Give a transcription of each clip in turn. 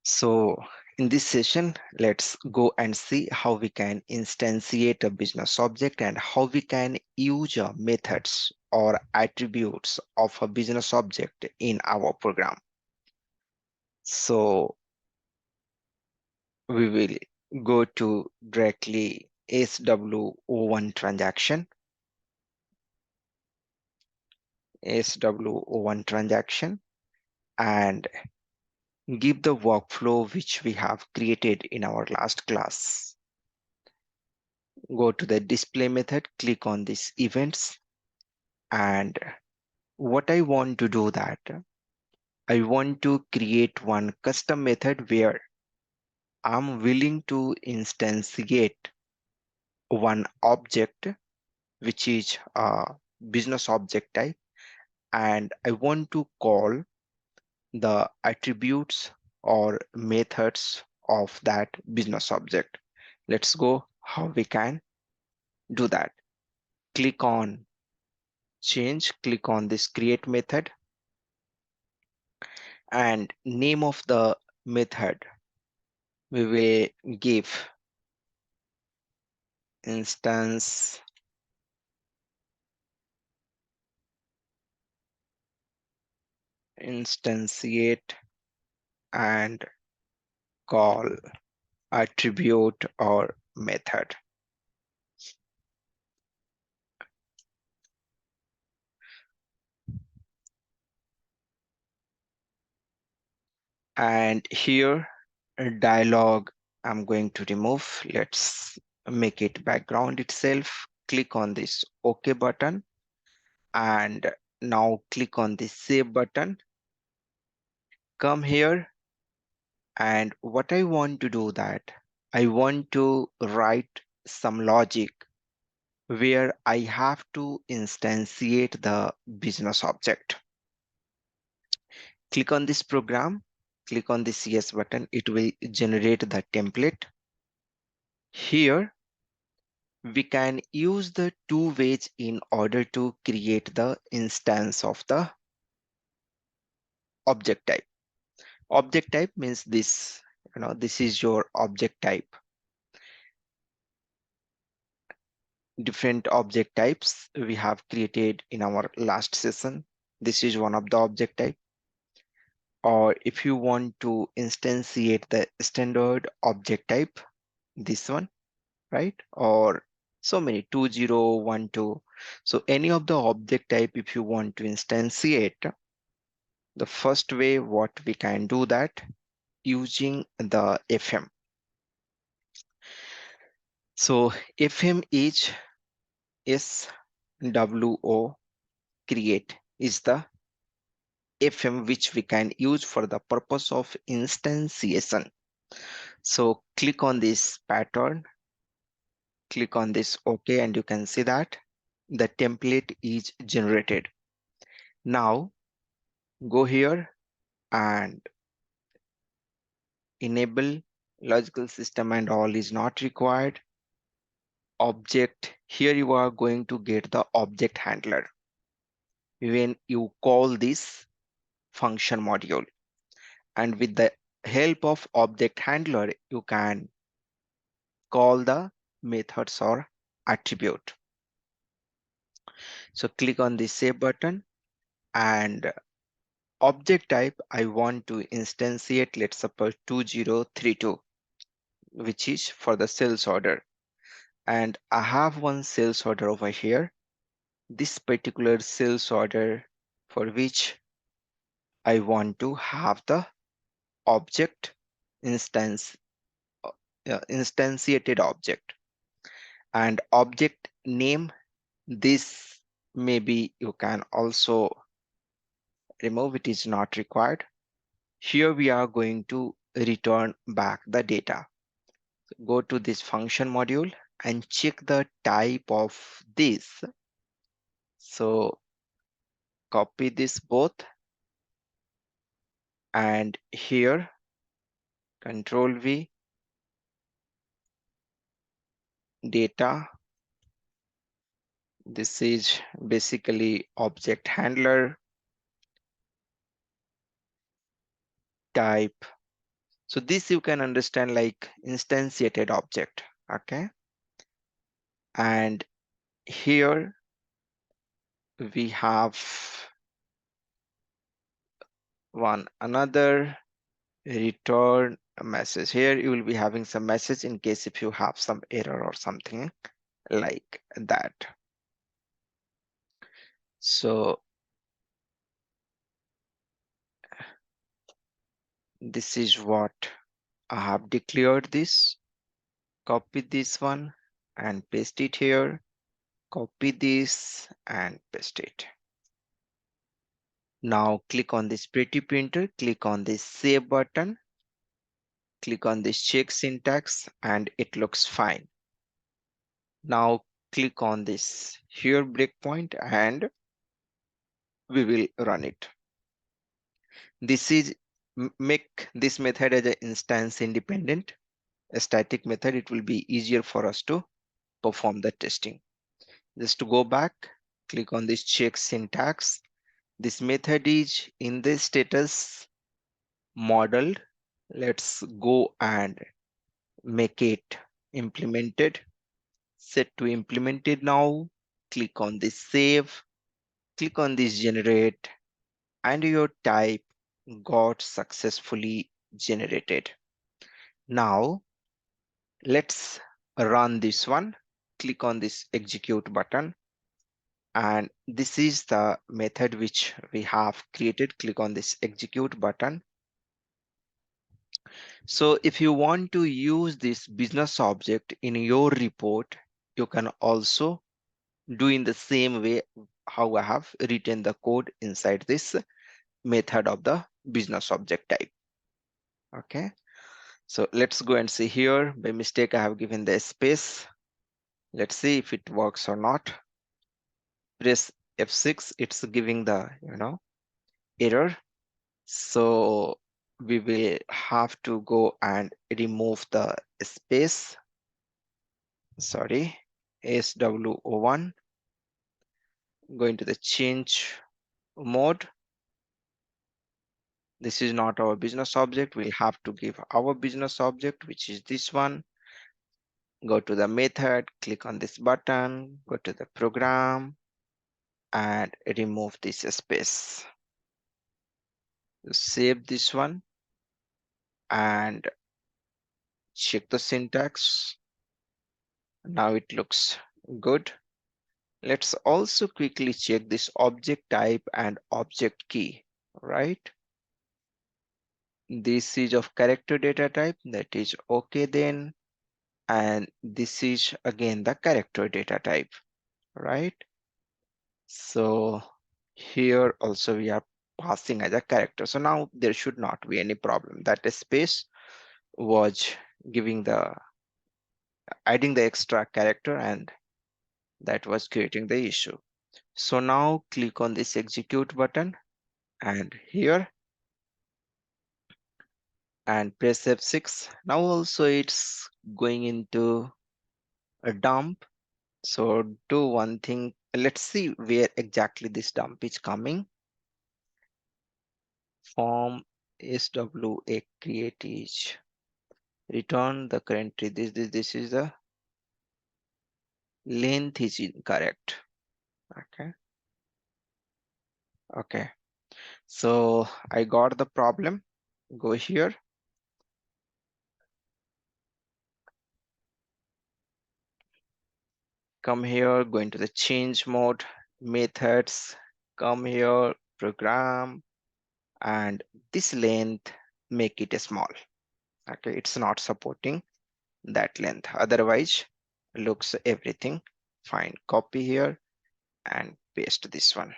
So in this session, let's go and see how we can instantiate a business object and how we can use methods or attributes of a business object in our program. So we will go to directly SWO1 transaction, and give the workflow which we have created in our last class. Go to the display method, click on this events, and what I want to do that I want to create one custom method where I'm willing to instantiate one object which is a business object type, and I want to call the attributes or methods of that business object. Let's go how we can do that. Click on change, click on this create method, and name of the method we will give instance instantiate and call attribute or method. And here a dialog I'm going to remove. Let's make it background itself. Click on this OK button, and now click on the save button. Come here, and what I want to do that I want to write some logic where I have to instantiate the business object. Click on this program, click on the yes button, it will generate the template. Here we can use the two ways in order to create the instance of the object type. Object type means this, this is your object type. Different object types we have created in our last session. This is one of the object type. Or if you want to instantiate the standard object type, this one, right? Or so many 2012. So any of the object type, if you want to instantiate, the first way what we can do that using the FM. So FM is SWO create is the FM which we can use for the purpose of instantiation. So click on this pattern, click on this OK, and you can see that the template is generated. Now go here and enable logical system and all is not required. Object, here you are going to get the object handler when you call this function module, and with the help of object handler you can call the methods or attribute. So click on the save button, and object type I want to instantiate, let's suppose 2032, which is for the sales order. And I have one sales order over here. This particular sales order for which I want to have the object instance, instantiated object, and object name. This maybe you can also remove, it is not required. Here we are going to return back the data. So go to this function module and check the type of this. So copy this both, and here Control V, data. This is basically object handler. type. So this you can understand like instantiated object. Okay. And here we have another return a message. Here you will be having some message in case if you have some error or something like that. So this is what I have declared this. Copy this one and paste it here. Copy this and paste it. Now click on this pretty printer, click on this save button, click on this check syntax, and it looks fine. Now click on this here breakpoint and we will run it. This is make this method as an instance independent, a static method. It will be easier for us to perform the testing. Just to go back, click on this check syntax. This method is in the status modeled. Let's go and make it implemented. Set to implemented now. Click on this save. Click on this generate, and your type got successfully generated. Now let's run this one. Click on this execute button, and this is the method which we have created. Click on this execute button. So if you want to use this business object in your report, you can also do in the same way how I have written the code inside this method of the business object type. Okay, so let's go and see here. By mistake, I have given the space. Let's see if it works or not. Press F6, it's giving the error. So we will have to go and remove the space. Sorry, SWO1. Going to the change mode. This is not our business object. We'll have to give our business object, which is this one. Go to the method, click on this button, go to the program, and remove this space. Save this one and check the syntax. Now it looks good. Let's also quickly check this object type and object key, right? This is of character data type, that is okay then. And this is again the character data type, right? So here also we are passing as a character. So now there should not be any problem. That space was giving the adding the extra character, and that was creating the issue. So now click on this execute button and here and press F6. Now also it's going into a dump. So do one thing. Let's see where exactly this dump is coming. Form SWA create is return the current tree. This is the length is incorrect. Okay. So I got the problem. Go here. Come here, go into the change mode, methods, come here, program, and this length, make it small. Okay, it's not supporting that length. Otherwise, looks everything fine. Copy here and paste this one.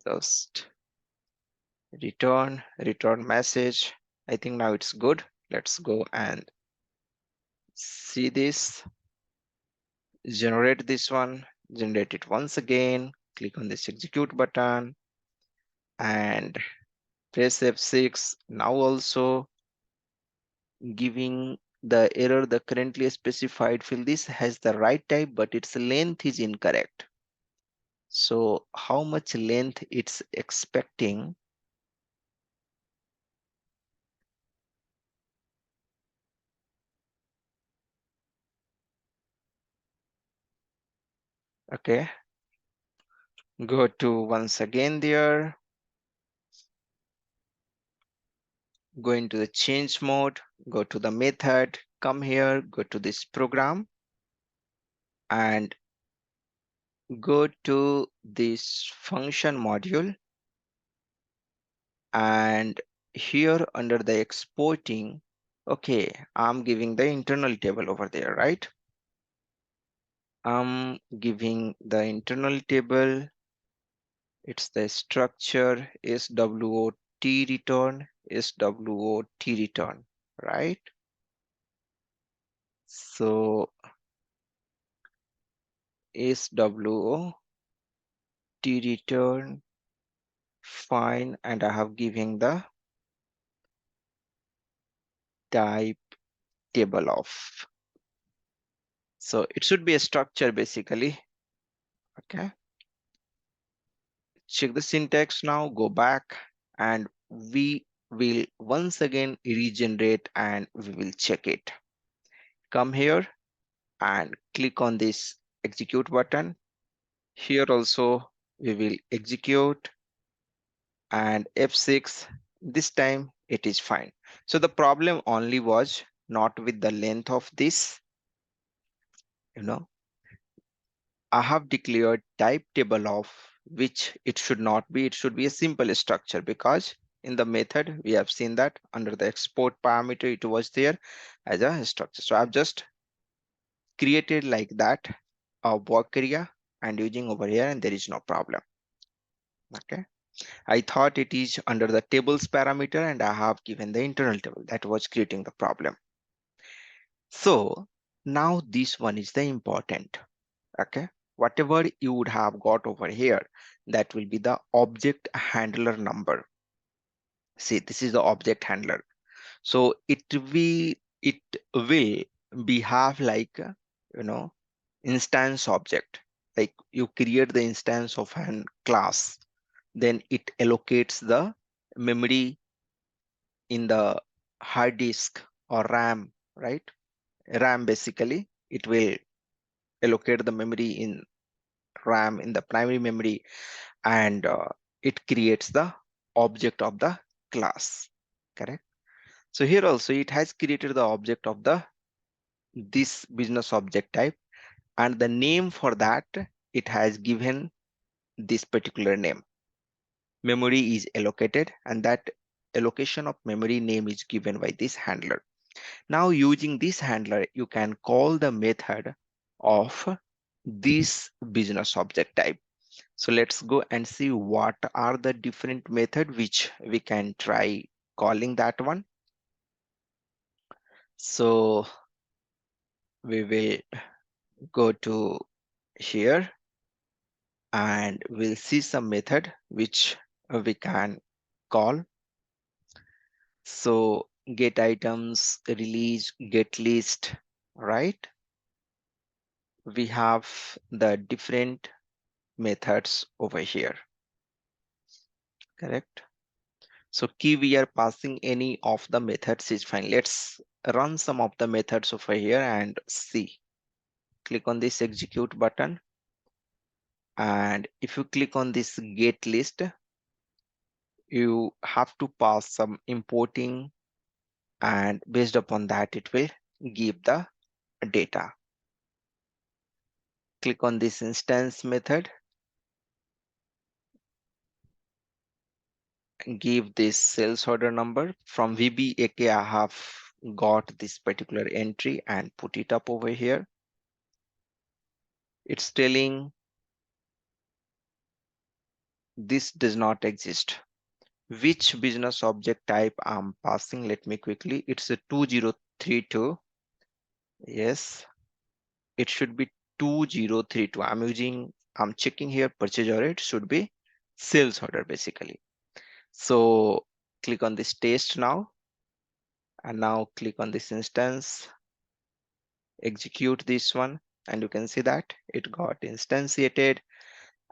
Just return message. I think now it's good. Let's go and see this. Generate this one, generate it once again. Click on this execute button and press F6. Now also giving the error, the currently specified field, this has the right type, but its length is incorrect. So how much length it's expecting? Okay, go to once again there, go into the change mode, go to the method, come here, go to this program and go to this function module, and here under the exporting, okay, I'm giving the internal table over there, right? I'm giving the internal table. It's the structure SWOT return, SWOT return, right? So SWOT return, fine, and I have given the type table of. So it should be a structure basically. Okay. Check the syntax now, go back, and we will once again regenerate and we will check it. Come here and click on this execute button. Here also we will execute and F6. This time it is fine. So the problem only was not with the length of this, you know, I have declared type table of, which it should not be. It should be a simple structure, because in the method we have seen that under the export parameter it was there as a structure. So I've just created like that a work area and using over here, and there is no problem. Okay. I thought it is under the tables parameter and I have given the internal table that was creating the problem. So now this one is the important. Okay, whatever you would have got over here, that will be the object handler number. See, this is the object handler. So it will behave like you know instance object. Like you create the instance of an class, then it allocates the memory in the hard disk or RAM, right? RAM basically, it will allocate the memory in RAM in the primary memory, and it creates the object of the class, correct? So here also it has created the object of the this business object type, and the name for that it has given this particular name. Memory is allocated, and that allocation of memory name is given by this handler. Now using this handler, you can call the method of this business object type. So let's go and see what are the different method which we can try calling that one. So we will go to here and we'll see some method which we can call. So get items, release, get list, right? We have the different methods over here, correct? So key we are passing any of the methods is fine. Let's run some of the methods over here and see. Click on this execute button. And if you click on this get list, you have to pass some importing, and based upon that, it will give the data. Click on this instance method, give this sales order number. From VBAK, I have got this particular entry and put it up over here. It's telling this does not exist. Which business object type I'm passing? Let me quickly. It's a 2032. Yes, it should be 2032. I'm checking here purchase order. It should be sales order basically. So click on this test now. And now click on this instance, execute this one. And you can see that it got instantiated.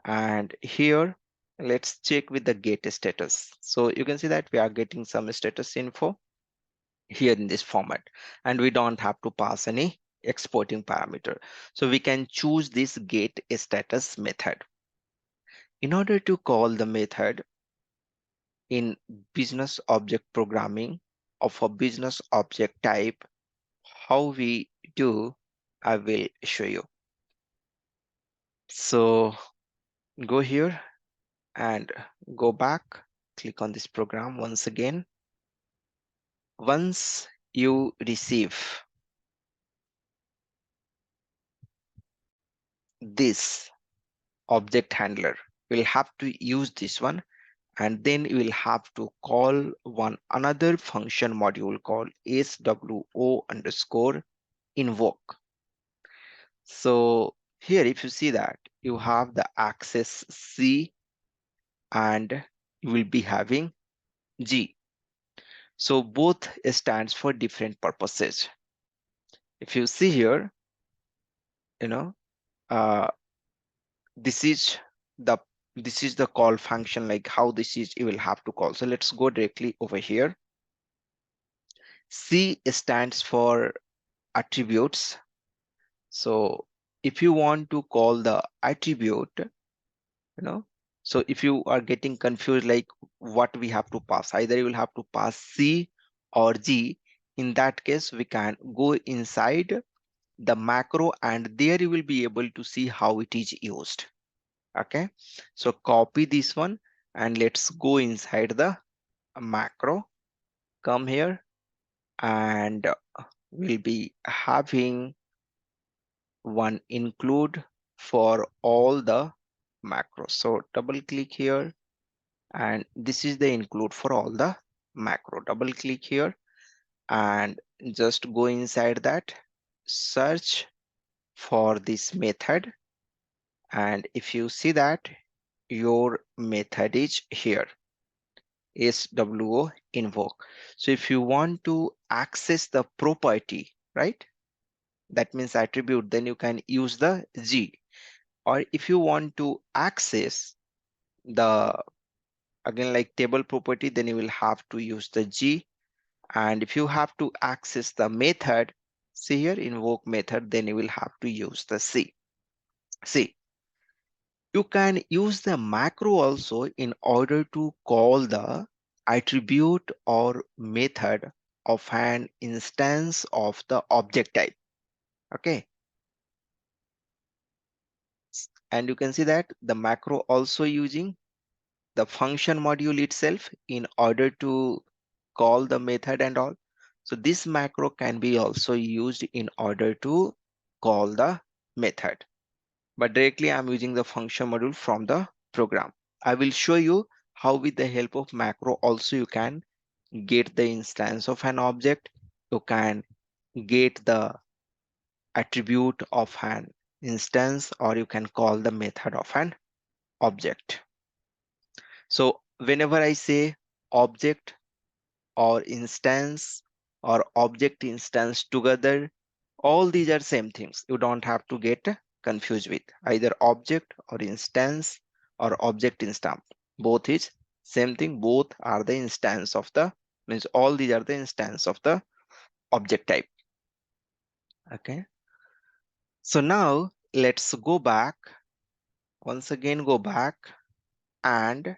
And here, let's check with the get status. So you can see that we are getting some status info here in this format, and we don't have to pass any exporting parameter. So we can choose this get status method. In order to call the method in business object programming of a business object type, how we do, I will show you. So go here and go back, click on this program once again. Once you receive this object handler, you'll have to use this one, and then you will have to call one another function module called SWO underscore invoke. So here, if you see that you have the access C and you will be having G. So both stands for different purposes. If you see here, you know, uh, this is the call function, like how this is you will have to call. So let's go directly over here. C stands for attributes. So if you want to call the attribute, so if you are getting confused like what we have to pass, either you will have to pass C or G. In that case, we can go inside the macro and there you will be able to see how it is used. Okay, so copy this one and let's go inside the macro. Come here and we'll be having one include for all the macros. So double click here and this is the include for all the macro. Double click here and just go inside that, search for this method, and if you see that your method is here, SWO invoke. So if you want to access the property, right, that means attribute, then you can use the G. Or if you want to access the, again, like table property, then you will have to use the G. And if you have to access the method, see here, invoke method, then you will have to use the C. See, you can use the macro also in order to call the attribute or method of an instance of the object type. Okay. And you can see that the macro also using the function module itself in order to call the method and all. So this macro can be also used in order to call the method. But directly I'm using the function module from the program. I will show you how with the help of macro also you can get the instance of an object. You can get the attribute of an instance, or you can call the method of an object. So whenever I say object or instance or object instance together, all these are same things. You don't have to get confused with either object or instance or object instance. Both is same thing. Both are the instance of the, means all these are the instance of the object type. Okay. So now let's go back. Once again, go back and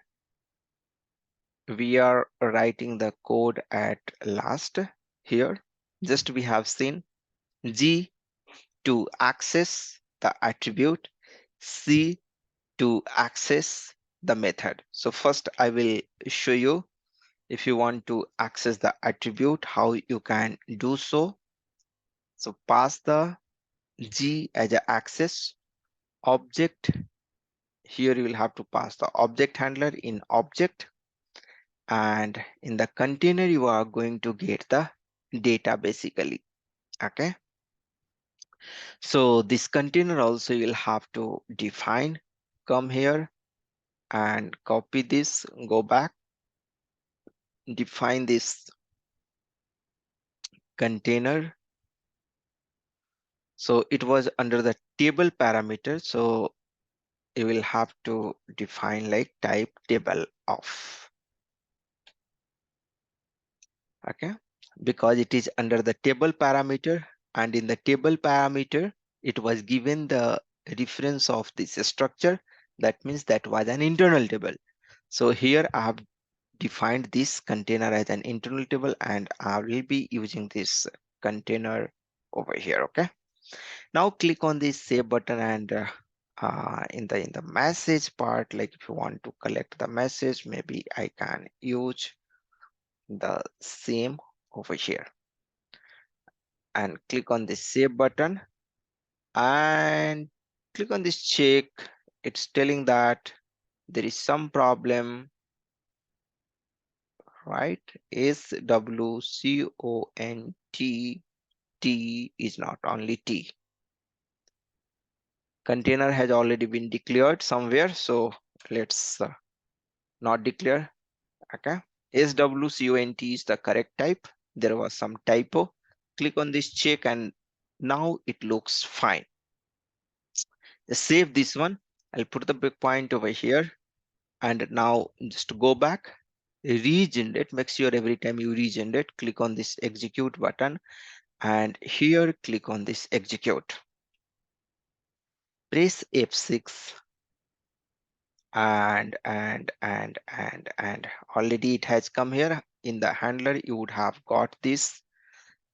we are writing the code at last here. Just we have seen G to access the attribute, C to access the method. So first I will show you, if you want to access the attribute, how you can do so. So pass the G as an access object. Here you will have to pass the object handler in object, and in the container you are going to get the data basically. Okay. So this container also you'll have to define. Come here and copy this, go back, define this container. So it was under the table parameter. So you will have to define like type table of. Okay, because it is under the table parameter, and in the table parameter, it was given the reference of this structure. That means that was an internal table. So here I have defined this container as an internal table, and I will be using this container over here. Okay. Now click on the save button, and in the message part, like if you want to collect the message, maybe I can use the same over here, and click on the save button and click on this check. It's telling that there is some problem, right? SWCONT, T is not only T. Container has already been declared somewhere, so let's not declare. Okay, SWCONT is the correct type. There was some typo. Click on this check, and now it looks fine. Save this one. I'll put the breakpoint over here, and now just go back, regenerate. Make sure every time you regenerate, click on this execute button, and here click on this execute. Press F6, and already it has come here. In the handler, you would have got this.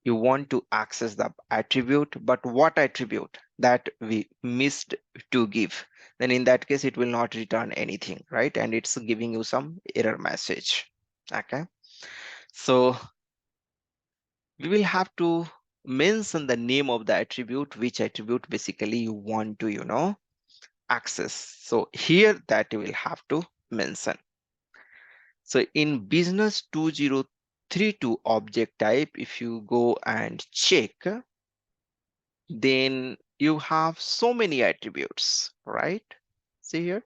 You want to access the attribute, but what attribute that we missed to give? Then in that case, it will not return anything, right? And it's giving you some error message. Okay, so we will have to mention the name of the attribute, which attribute basically you want to, access. So here that you will have to mention. So in business 2032 object type, if you go and check, then you have so many attributes, right? See here,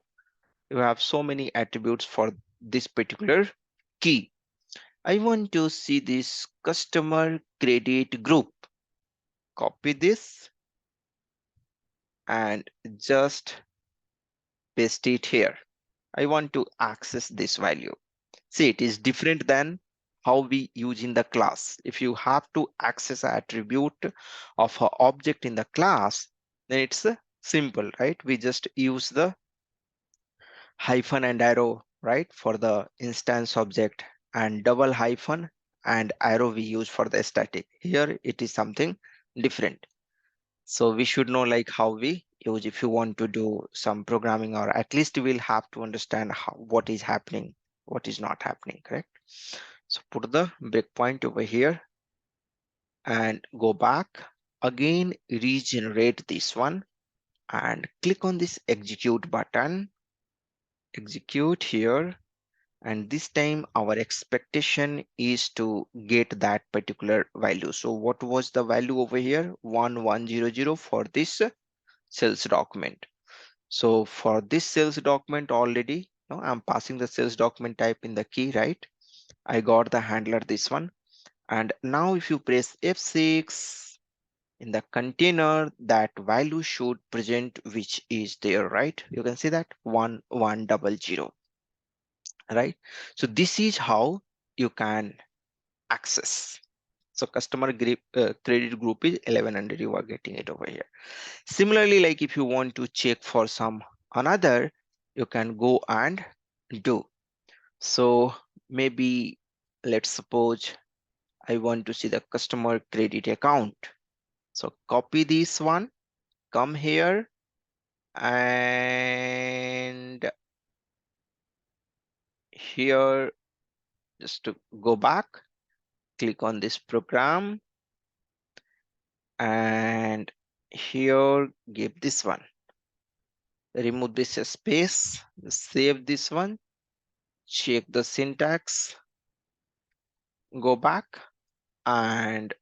you have so many attributes for this particular key. I want to see this customer credit group. Copy this and just paste it here. I want to access this value. See, it is different than how we use in the class. If you have to access an attribute of an object in the class, then it's simple, right? We just use the hyphen and arrow, right, for the instance object, and double hyphen and arrow we use for the static. Here it is something different. So we should know like how we use if you want to do some programming, or at least we'll have to understand what is happening, what is not happening, correct? So put the breakpoint over here and go back again, regenerate this one, and click on this execute button, execute here. And this time our expectation is to get that particular value. So what was the value over here? 1100 for this sales document. So for this sales document already, no, I'm passing the sales document type in the key, right? I got the handler, this one. And now if you press F6 in the container, that value should present, which is there, right? You can see that 1100, right? So this is how you can access. So customer group, credit group is 1100. You are getting it over here. Similarly, like if you want to check for some another, you can go and do. So maybe let's suppose I want to see the customer credit account. So copy this one, come here, and here just to go back, click on this program, and here give this one, remove this space, save this one, check the syntax, go back and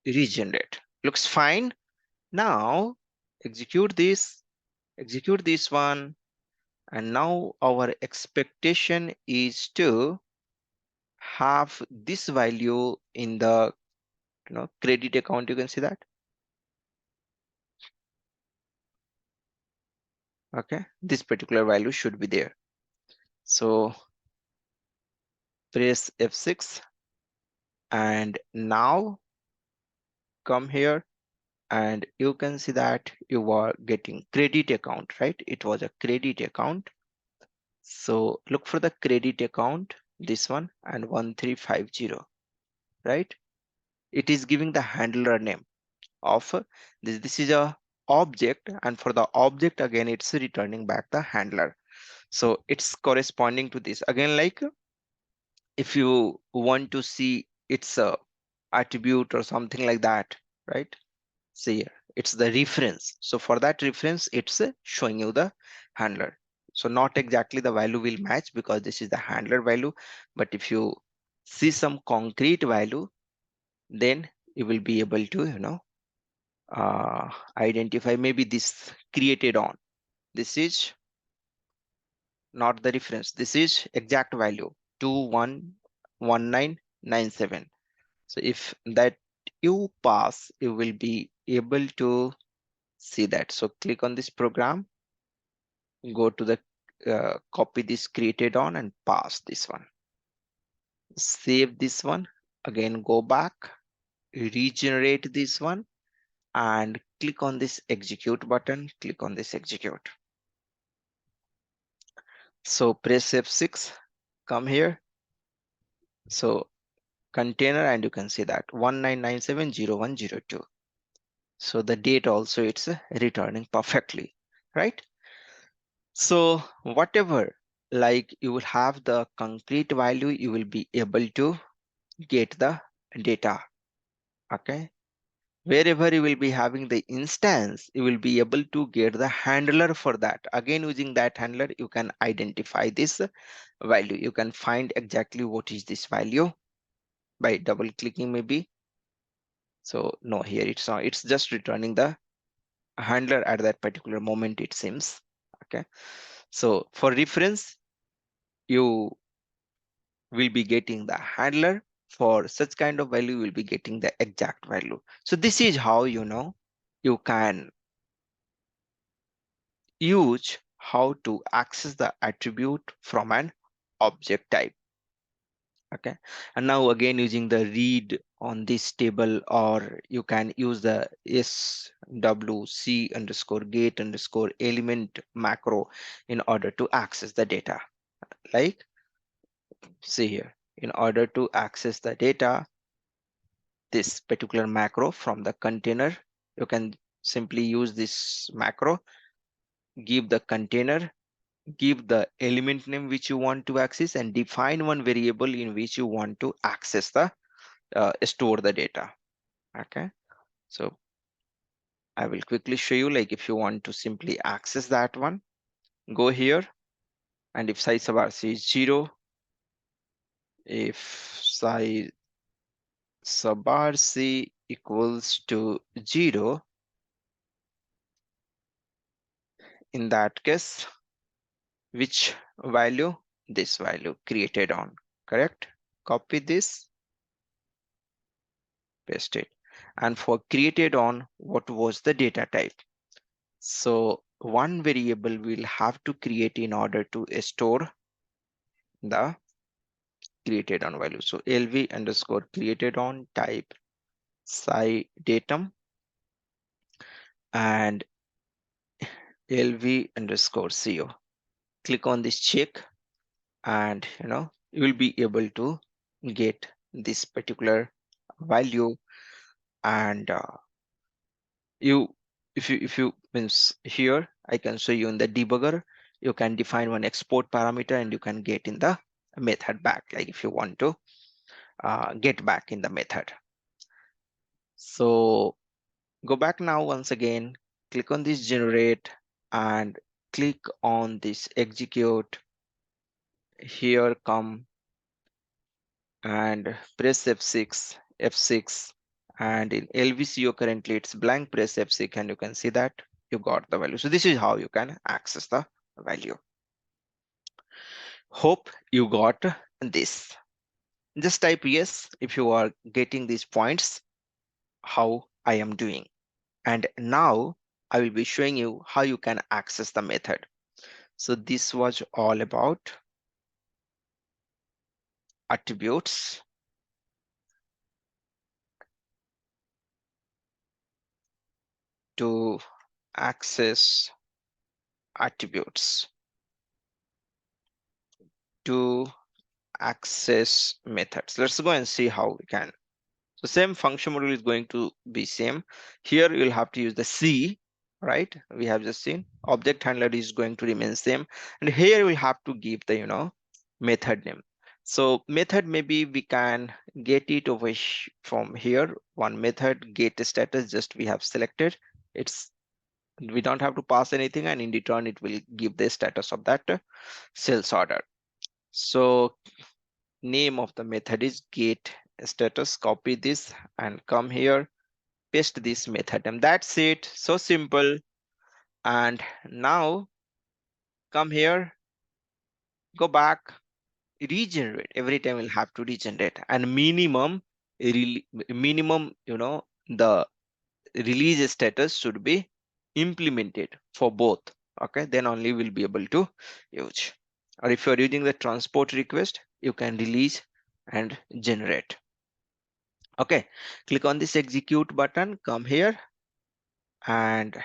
regenerate. Looks fine. Now execute this one, and now our expectation is to have this value in the credit account. You can see that. Okay, this particular value should be there. So press F6, and now come here, and you can see that you are getting credit account, right? It was a credit account. So look for the credit account, this one, and 1350, right? It is giving the handler name of this is a object, and for the object again it's returning back the handler. So it's corresponding to this again, like if you want to see its attribute or something like that, right? See here, it's the reference. So for that reference, it's showing you the handler. So not exactly the value will match because this is the handler value, but if you see some concrete value, then you will be able to, identify maybe this created on. This is not the reference. This is exact value 211997. So if that you pass, you will be able to see that. So click on this program, go to the copy this created on and pass this one. Save this one. Again, go back, regenerate this one and click on this execute button. Click on this execute. So press F6, come here. So container, and you can see that 19970102. So the date also it's returning perfectly, right? So whatever, like you will have the concrete value, you will be able to get the data. Okay. Wherever you will be having the instance, you will be able to get the handler for that. Again, using that handler, you can identify this value. You can find exactly what is this value by double clicking maybe. So no, here it's not, it's just returning the handler at that particular moment, it seems. Okay. So for reference, you will be getting the handler. For such kind of value, you will be getting the exact value. So this is how, you can use how to access the attribute from an object type. Okay, and now again using the read on this table, or you can use the swc underscore get underscore element macro in order to access the data. Like, see here, in order to access the data, this particular macro from the container, you can simply use this macro, give the container, give the element name which you want to access, and define one variable in which you want to access the store the data. Okay, so I will quickly show you, like if you want to simply access that one, go here, and if size of RC is 0, if size sub RC equals to 0, in that case, which value? This value created on, correct? Copy this, paste it. And for created on, what was the data type? So one variable we'll have to create in order to store the created on value. So lv underscore created on type sci datum and lv underscore co. Click on this check, and you will be able to get this particular value. And you if you means here, I can show you in the debugger, you can define one export parameter and you can get in the method back, like if you want to get back in the method. So go back now once again, click on this generate and click on this execute. Here come and press F6, and in LVCO currently it's blank, press F6 and you can see that you got the value. So this is how you can access the value. Hope you got this. Just type yes if you are getting these points, how I am doing. And now I will be showing you how you can access the method. So this was all about attributes. to access attributes to access methods. Let's go and see how we can. So same function module is going to be same. Here you'll have to use the C, right? We have just seen object handler is going to remain same. And here we'll have to give the, method name. So method, maybe we can get it over from here. One method get status, just we have selected. We don't have to pass anything, and in return it will give the status of that sales order. So name of the method is get status. Copy this and come here, paste this method, and that's it. So simple. And now come here, go back, regenerate. Every time we'll have to regenerate, and minimum, the release status should be implemented for both. Okay, then only we'll be able to use. Or if you're using the transport request, you can release and generate. Okay, click on this execute button, come here and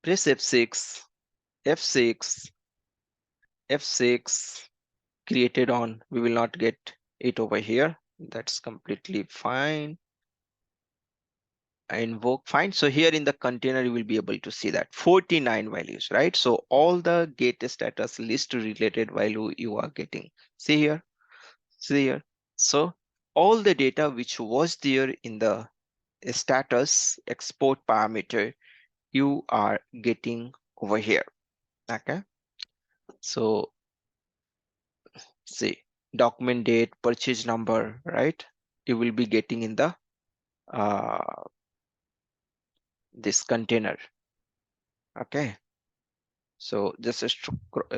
press F6, F6, F6, created on. We will not get it over here. That's completely fine. Invoke, fine. So here in the container, you will be able to see that 49 values, right? So all the get status list related value you are getting. See here, see here. So all the data which was there in the status export parameter, you are getting over here. Okay, so see document date, purchase number, right? You will be getting in the this container. Okay, so just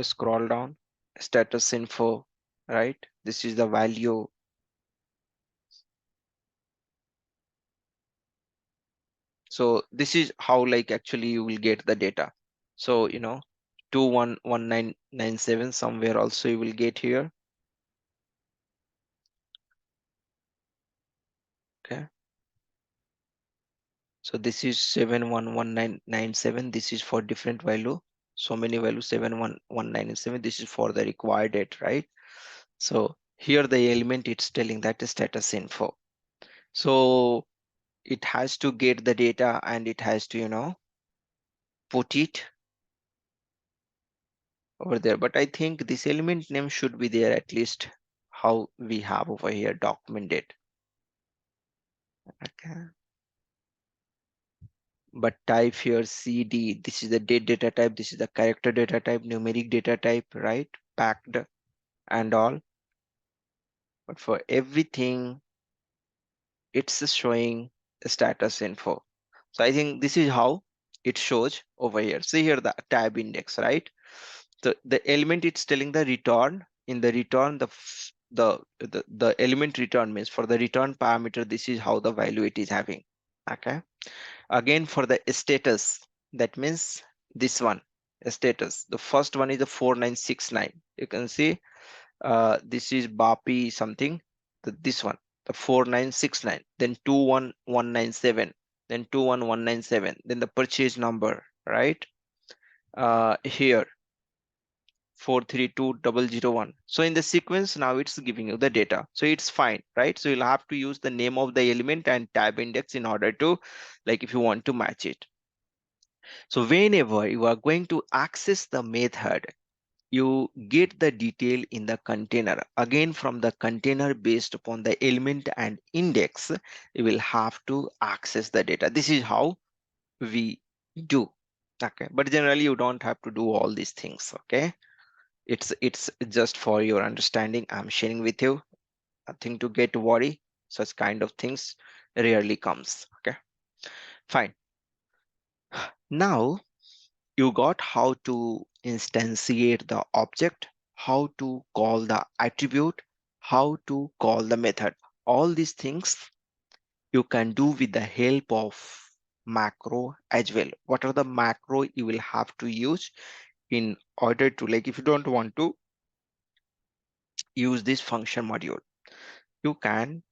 scroll down, status info, right? This is the value. So this is how like actually you will get the data. So 211997 somewhere also you will get here. Okay, so this is 711997. This is for different value. So many values 711997. This is for the required date, right? So here the element it's telling that is status info. So it has to get the data and it has to, put it over there. But I think this element name should be there at least how we have over here documented. Okay. But type here CD, this is the date data type, this is the character data type, numeric data type, right? Packed and all. But for everything, it's showing status info. So I think this is how it shows over here. See here the tab index, right? So the element it's telling the return. In the return, the element return means for the return parameter, this is how the value it is having. Okay. Again for the status, that means this one status. The first one is the 4969. You can see this is BAPI something. This one, the 4969, then 21197, then 21197, then the purchase number, right? Here 432001. So in the sequence now it's giving you the data. So it's fine, right? So you'll have to use the name of the element and tab index in order to, like, if you want to match it. So whenever you are going to access the method, you get the detail in the container. Again, from the container based upon the element and index, you will have to access the data. This is how we do. Okay, but generally you don't have to do all these things. Okay, it's just for your understanding. I'm sharing with you. Nothing to get worried. Such kind of things rarely comes. Okay, fine. Now you got how to instantiate the object, how to call the attribute, how to call the method. All these things you can do with the help of macro as well. What are the macro you will have to use in order to, like, if you don't want to use this function module, you can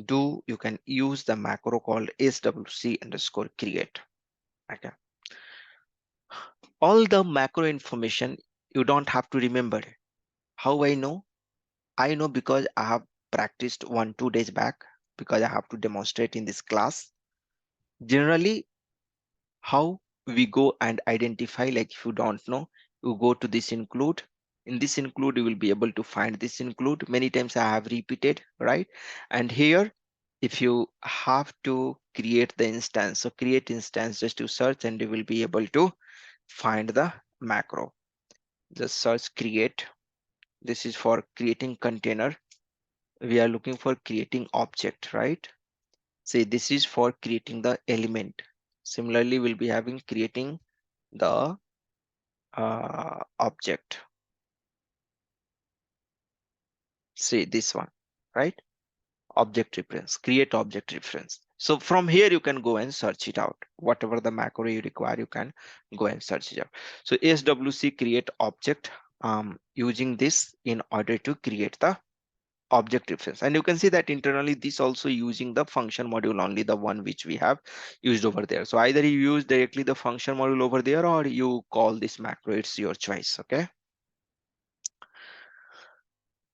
do, you can use the macro called swc underscore create. Okay. All the macro information you don't have to remember. How I know? I know because I have practiced 1-2 days back, because I have to demonstrate in this class. Generally, how we go and identify, like if you don't know, you go to this include. In this include, you will be able to find this include. Many times I have repeated, right? And here, if you have to create the instance, so create instance, just to search and you will be able to find the macro. Just search create. This is for creating container. We are looking for creating object, right? Say this is for creating the element. Similarly, we'll be having creating the object. See this one, right? Object reference, create object reference. So from here you can go and search it out. Whatever the macro you require, you can go and search it out. So swc create object, using this in order to create the object reference. And you can see that internally this also using the function module, only the one which we have used over there. So either you use directly the function module over there, or you call this macro, it's your choice. Okay.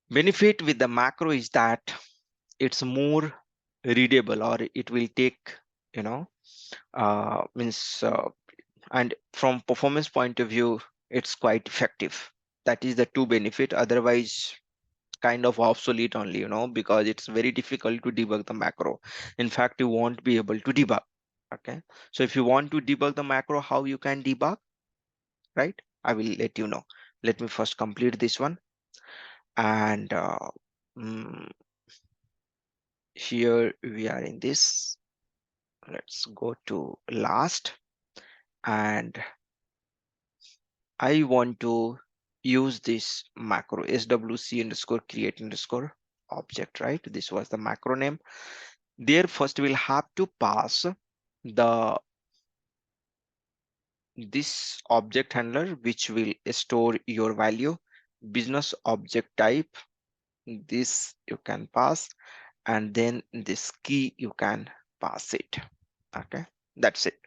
Benefit with the macro is that it's more readable, or it will take, you know, means and from performance point of view, it's quite effective. That is the two benefit. Otherwise, kind of obsolete only, because it's very difficult to debug the macro. In fact, you won't be able to debug. Okay. So if you want to debug the macro, how you can debug, right? I will let you know. Let me first complete this one. And mm, here we are in this. Let's go to last, and I want to use this macro swc underscore create underscore object, right? This was the macro name. There first we'll have to pass the this object handler which will store your value, business object type, this you can pass, and then this key you can pass it. Okay, that's it.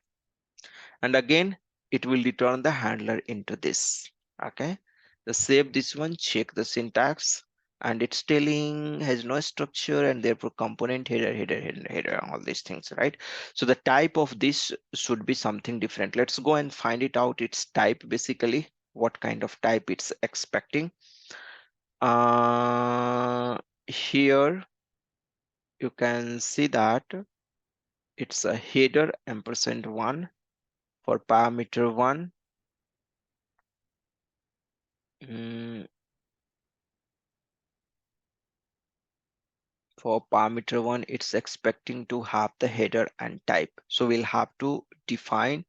And again, it will return the handler into this. Okay, so save this one, check the syntax, and it's telling has no structure and therefore component header, all these things, right? So the type of this should be something different. Let's go and find it out. Its type, basically what kind of type it's expecting. Here you can see that it's a header &1 for parameter 1. For parameter 1, it's expecting to have the header and type. So we'll have to define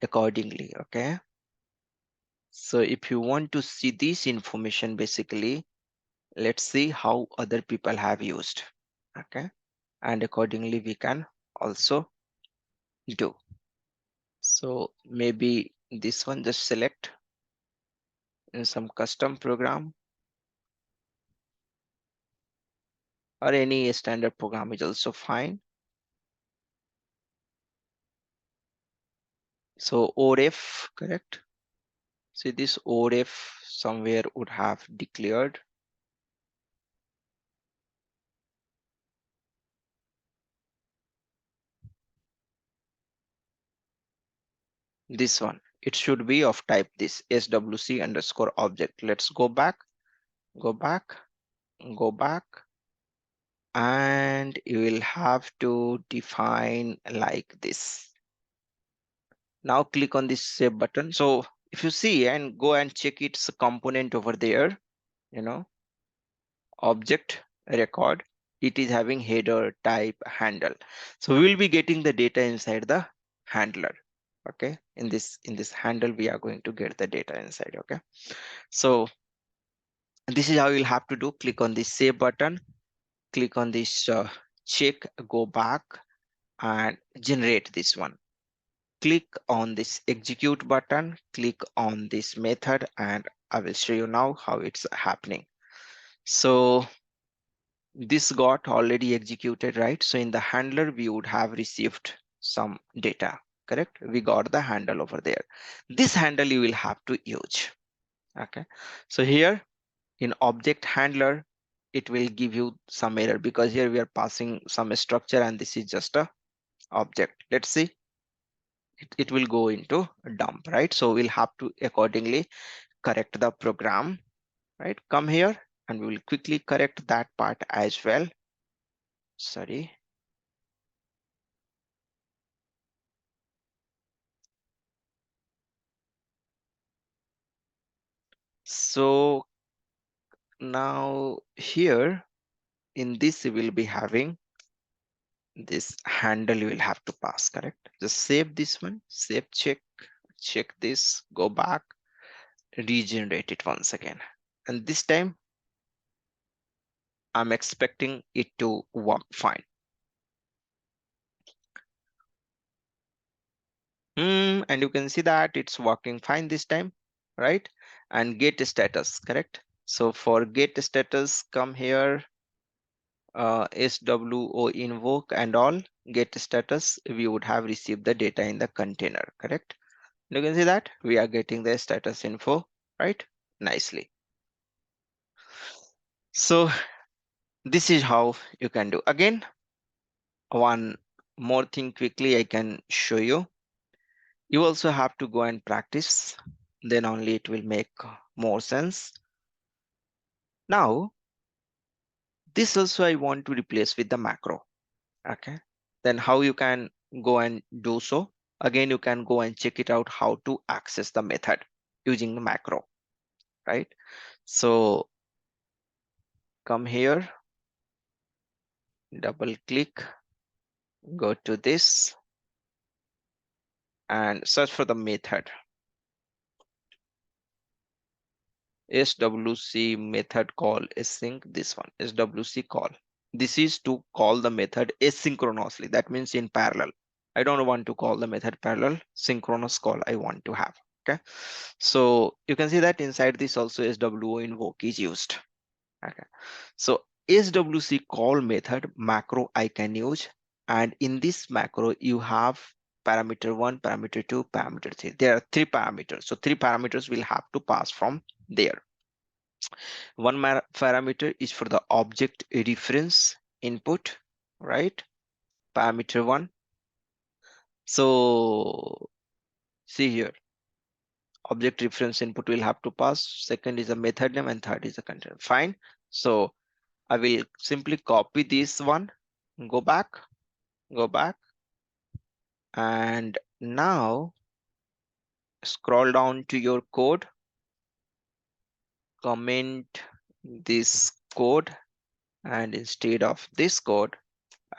accordingly. Okay. So if you want to see this information, basically, let's see how other people have used. Okay. And accordingly, we can also do. So maybe this one, just select in some custom program, or any standard program is also fine. So ORF, correct? See, this ORF somewhere would have declared. This one, it should be of type this swc underscore object. Let's go back, go back, go back, and you will have to define like this. Now click on this save button. So if you see and go and check its component over there, object record, it is having header, type, handle. So we will be getting the data inside the handler. Okay, in this handle we are going to get the data inside. Okay, so this is how you'll have to do. Click on this save button, click on this check, go back and generate this one. Click on this execute button, click on this method, and I will show you now how it's happening. So this got already executed, right? So in the handler, we would have received some data, correct? We got the handle over there. This handle you will have to use. Okay. So here in object handler, it will give you some error because here we are passing some structure and this is just a object. Let's see. It will go into a dump, right? So we'll have to accordingly correct the program, right? Come here and we will quickly correct that part as well. Sorry. So now here in this we will be having this handle you will have to pass, correct? Just save this one, save, check this, go back, regenerate it once again. And this time I'm expecting it to work fine. And you can see that it's working fine this time, right? And get status, correct? So for get status, come here, SWO invoke and all, get status, we would have received the data in the container, correct? You can see that we are getting the status info, right? Nicely. So this is how you can do. Again, one more thing quickly I can show you. You also have to go and practice, then only it will make more sense. Now, this also I want to replace with the macro. Okay. Then how you can go and do so? Again, you can go and check it out how to access the method using the macro, right? So come here, double click, go to this and search for the method. SWC method call async, this one SWC call. This is to call the method asynchronously. That means in parallel. I don't want to call the method parallel, synchronous call I want to have. Okay. So you can see that inside this also SWO invoke is used. Okay. So SWC call method macro I can use. And in this macro, you have parameter 1, parameter 2, parameter 3. There are 3 parameters. So 3 parameters will have to pass from there. One parameter is for the object reference input, right? Parameter 1. So see here, object reference input will have to pass. Second is a method name and third is a container. Fine. So I will simply copy this one, go back, and now scroll down to your code, comment this code, and instead of this code,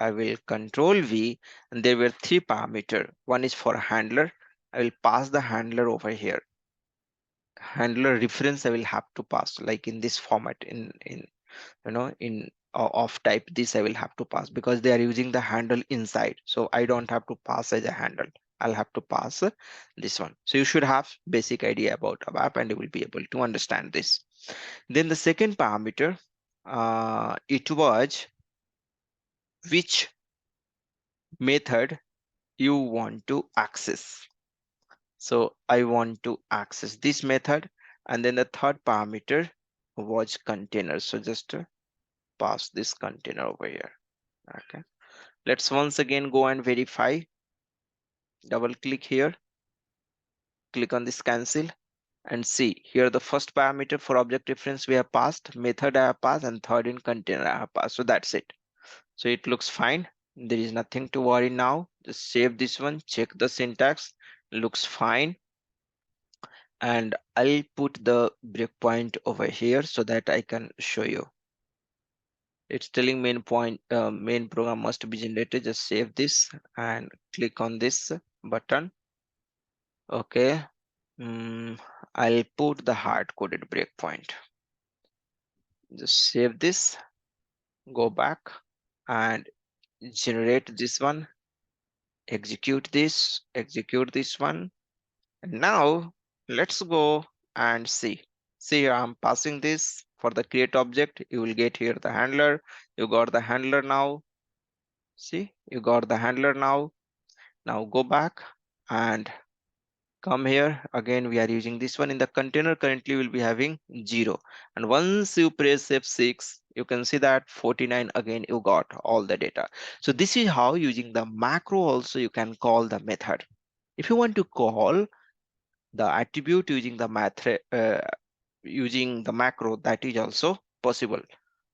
I will control V, and there were 3 parameters. One is for handler. I will pass the handler over here. Handler reference I will have to pass like in this format in in of type this I will have to pass because they are using the handle inside. So I don't have to pass as a handle. I'll have to pass this one. So you should have basic idea about ABAP and you will be able to understand this. Then the second parameter, it was which method you want to access. So I want to access this method. And then the third parameter was container. So just pass this container over here. Okay. Let's once again go and verify. Double click here. Click on this cancel and see here the first parameter for object reference we have passed, method I have passed, and third in container I have passed. So that's it. So it looks fine. There is nothing to worry now. Just save this one, check the syntax, looks fine. And I'll put the breakpoint over here so that I can show you. It's telling main program must be generated. Just save this and click on this button. Okay. I'll put the hard-coded breakpoint. Just save this, go back and generate this one, execute this one. And now let's go and see. See here, I'm passing this For the create object, you will get here the handler. You got the handler now. See, you got the handler now. Now go back and come here. Again, we are using this one. In the container currently we'll be having 0. And once you press F6, you can see that 49 again you got all the data. So this is how using the macro also you can call the method. If you want to call the attribute using the using the macro, that is also possible,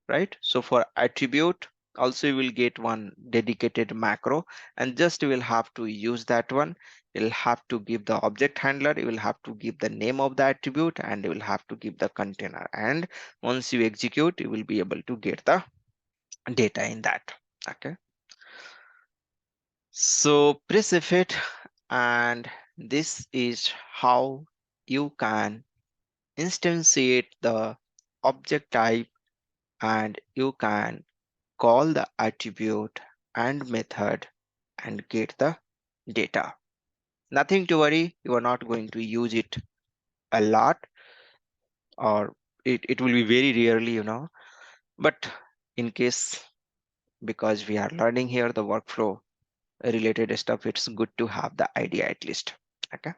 right? So for attribute also you will get one dedicated macro, and just you will have to use that one. You'll have to give the object handler, you will have to give the name of the attribute, and you will have to give the container, and once you execute you will be able to get the data in that. Okay, so press F8, and this is how you can instantiate the object type, and you can call the attribute and method and get the data. Nothing to worry, you are not going to use it a lot, or it will be very rarely, but in case, because we are learning here the workflow related stuff, it's good to have the idea at least. Okay.